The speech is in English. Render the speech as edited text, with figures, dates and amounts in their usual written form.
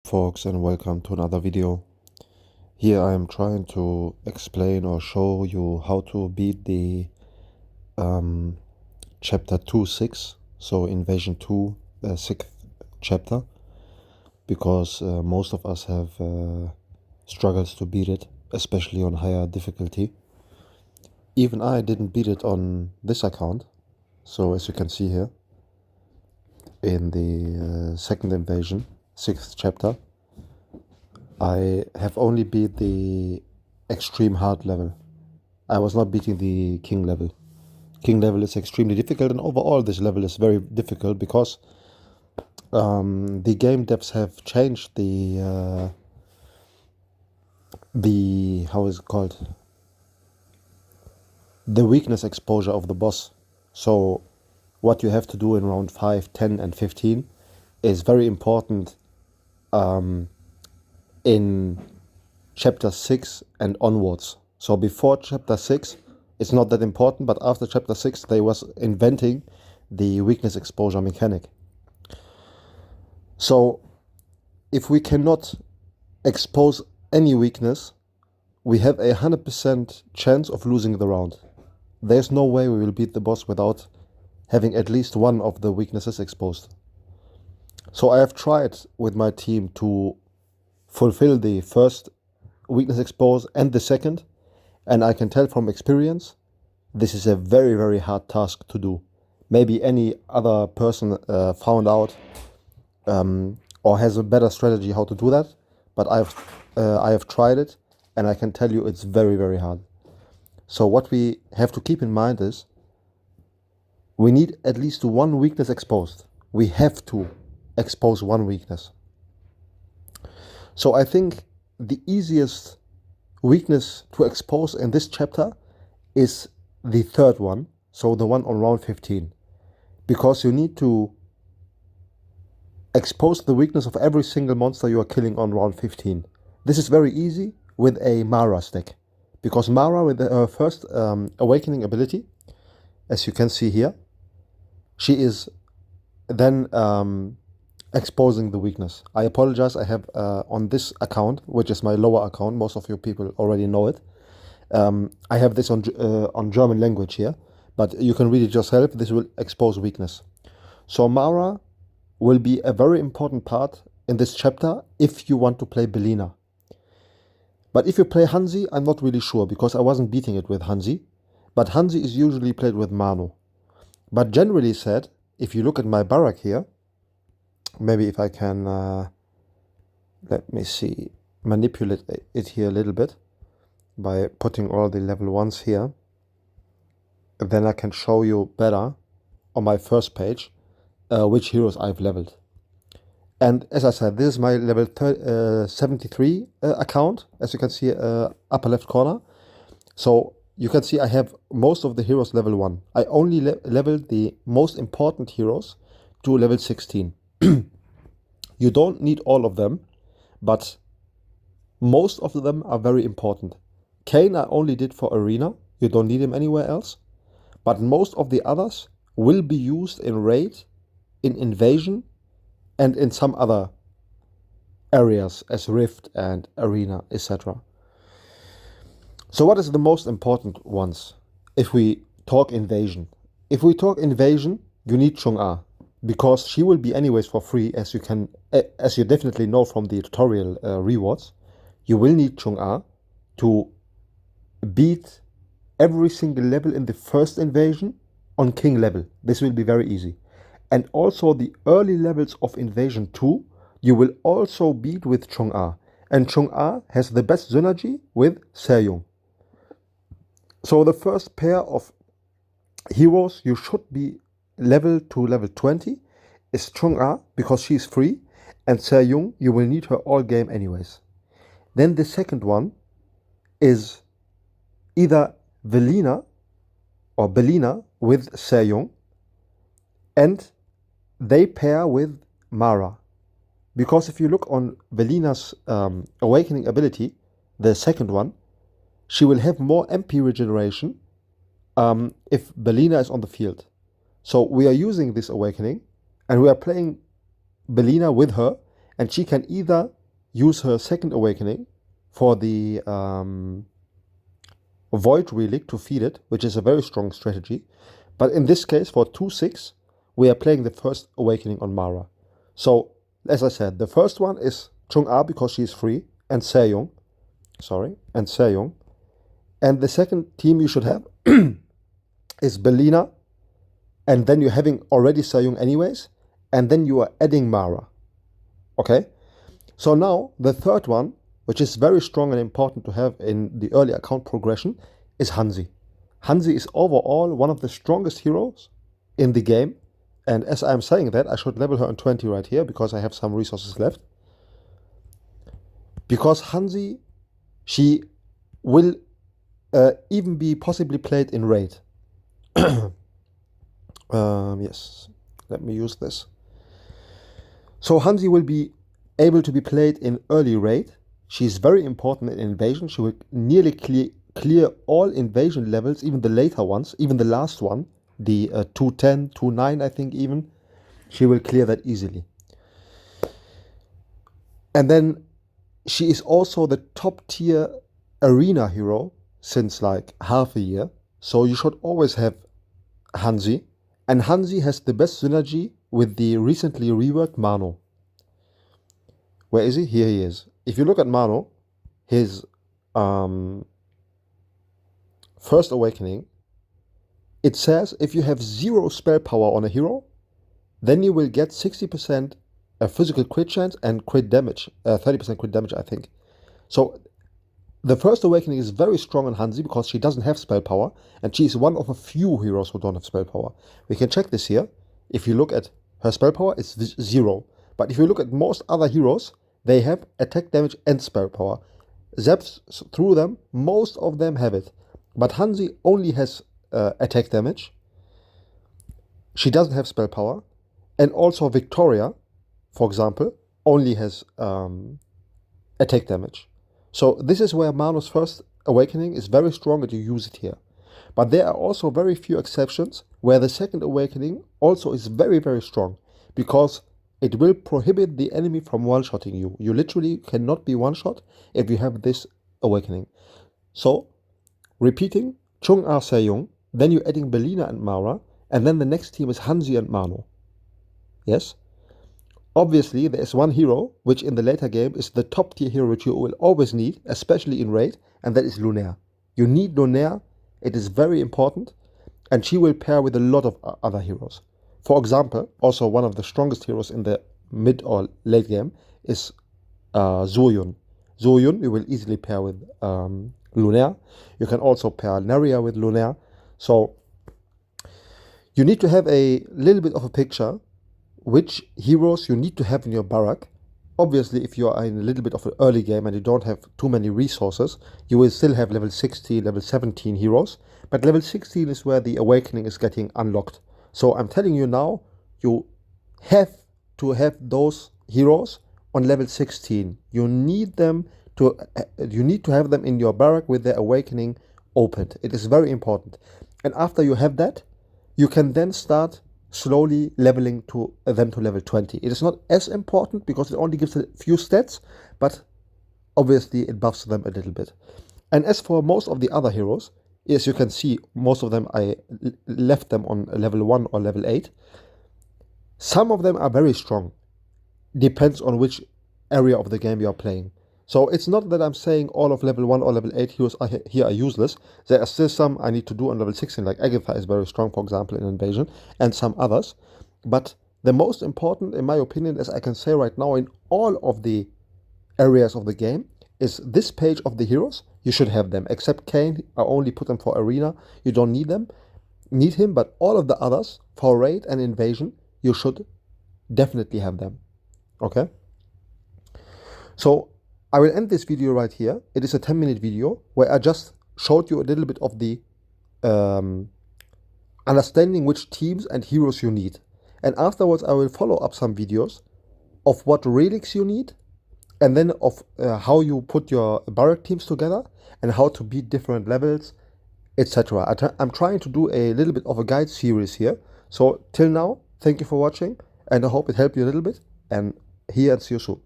folks, and welcome to another video. Here I am trying to explain or show you how to beat the chapter 2.6, so Invasion 2, 6th chapter, because most of us have struggles to beat it, especially on higher difficulty. Even I didn't beat it on this account, so as you can see here, in the second invasion, 6th chapter, I have only beat the extreme hard level. I was not beating the king level. King level is extremely difficult, and overall this level is very difficult because the game devs have changed the how is it called? The weakness exposure of the boss. So what you have to do in round 5, 10 and 15 is very important in chapter 6 and onwards. So before chapter 6 it's not that important, but after chapter 6 they was inventing the weakness exposure mechanic. So if we cannot expose any weakness, we have a 100% chance of losing the round. There's no way we will beat the boss without having at least one of the weaknesses exposed. So I have tried with my team to fulfill the first weakness expose and the second, and I can tell from experience this is a very, very hard task to do. Maybe any other person found out or has a better strategy how to do that, but I have tried it, and I can tell you it's very, very hard. So what we have to keep in mind is we need at least one weakness exposed. We have to expose one weakness. So I think the easiest weakness to expose in this chapter is the third one, so the one on round 15, because you need to expose the weakness of every single monster you are killing on round 15. This is very easy with a Mara stack, because Mara with her first awakening ability, as you can see here, she is then exposing the weakness. I apologize, I have on this account, which is my lower account, most of you people already know it, I have this on German language here, but you can read it yourself. This will expose weakness. So Mara will be a very important part in this chapter if you want to play Belina. But if you play Hansi, I'm not really sure, because I wasn't beating it with Hansi, but Hansi is usually played with Manu. But generally said, if you look at my barrack here, maybe if I can, let me see, manipulate it here a little bit by putting all the level 1s here, then I can show you better on my first page which heroes I've leveled. And as I said, this is my level 73 account, as you can see upper left corner. So you can see I have most of the heroes level 1. I only leveled the most important heroes to level 16. You don't need all of them, but most of them are very important. Kane I only did for Arena, you don't need him anywhere else, but most of the others will be used in Raid, in Invasion, and in some other areas as Rift and Arena, etc. So what is the most important ones if we talk Invasion? If we talk Invasion, you need Chang'e, because she will be anyways for free, as you definitely know from the tutorial rewards. You will need Chang'e to beat every single level in the first invasion on king level. This will be very easy. And also the early levels of Invasion 2, you will also beat with Chang'e. And Chang'e has the best synergy with Sejong. So the first pair of heroes you should be level to level 20 is Chang'e, because she's free, and Sejong, you will need her all game anyways. Then the second one is either Belina or Belina with Sejong, and they pair with Mara. Because if you look on Belina's awakening ability, the second one, she will have more MP regeneration if Belina is on the field. So we are using this awakening and we are playing Belina with her, and she can either use her second awakening for the Void Relic to feed it, which is a very strong strategy. But in this case, for 2/6, we are playing the first awakening on Mara. So, as I said, the first one is Chung-Ah because she is free, and Sejong. And the second team you should have is Belina, and then you're having already Sejong anyways, and then you are adding Mara. Okay? So now, the third one, which is very strong and important to have in the early account progression, is Hanzi. Hanzi is overall one of the strongest heroes in the game. And as I'm saying that, I should level her on 20 right here because I have some resources left. Because Hanzi, she will even be possibly played in raid. Yes, let me use this. So Hanzi will be able to be played in early raid. She is very important in invasion. She will nearly clear all invasion levels, even the later ones, even the last one, the 210, 29, I think even. She will clear that easily. And then she is also the top tier arena hero since like half a year. So you should always have Hanzi. And Hanzi has the best synergy with the recently reworked Mano. Where is he? Here he is. If you look at Mano, his first awakening, it says if you have 0 spell power on a hero, then you will get 60% physical crit chance and crit damage, 30% crit damage, I think. So the first awakening is very strong on Hanzi because she doesn't have spell power, and she is one of a few heroes who don't have spell power. We can check this here. If you look at her spell power, it's 0. But if you look at most other heroes, they have attack damage and spell power. Zaps through them, most of them have it. But Hanzi only has attack damage. She doesn't have spell power. And also Victoria, for example, only has attack damage. So this is where Mano's first awakening is very strong and you use it here. But there are also very few exceptions where the second awakening also is very, very strong because it will prohibit the enemy from one-shotting you. You literally cannot be one-shot if you have this awakening. So, repeating, Chung-Ah Sejong, then you're adding Belina and Mara, and then the next team is Hanzi and Mano. Yes? Obviously, there is one hero, which in the later game is the top tier hero which you will always need, especially in raid, and that is Lunaire. You need Lunaire, it is very important, and she will pair with a lot of other heroes. For example, also one of the strongest heroes in the mid or late game is Zoyun. Zoyun you will easily pair with Lunaire. You can also pair Neria with Lunaire. So you need to have a little bit of a picture which heroes you need to have in your barrack. Obviously, if you are in a little bit of an early game and you don't have too many resources, you will still have level 16, level 17 heroes. But level 16 is where the awakening is getting unlocked. So I'm telling you now, you have to have those heroes on level 16. You need them to. You need to have them in your barrack with their awakening opened. It is very important. And after you have that, you can then start slowly leveling to them to level 20. It is not as important because it only gives a few stats, but obviously it buffs them a little bit. And as for most of the other heroes, as you can see, most of them I left them on level 1 or level 8. Some of them are very strong. Depends on which area of the game you are playing. So it's not that I'm saying all of level 1 or level 8 heroes here are useless. There are still some I need to do on level 16, like Agatha is very strong, for example, in Invasion, and some others. But the most important, in my opinion, as I can say right now, in all of the areas of the game, is this page of the heroes. You should have them, except Kane. I only put them for arena. You don't need him, but all of the others, for raid and invasion, you should definitely have them. Okay? So I will end this video right here. It is a 10-minute video where I just showed you a little bit of the understanding which teams and heroes you need. And afterwards I will follow up some videos of what relics you need, and then of how you put your barrack teams together and how to beat different levels, etc. I'm trying to do a little bit of a guide series here. So till now, thank you for watching, and I hope it helped you a little bit, and see you soon.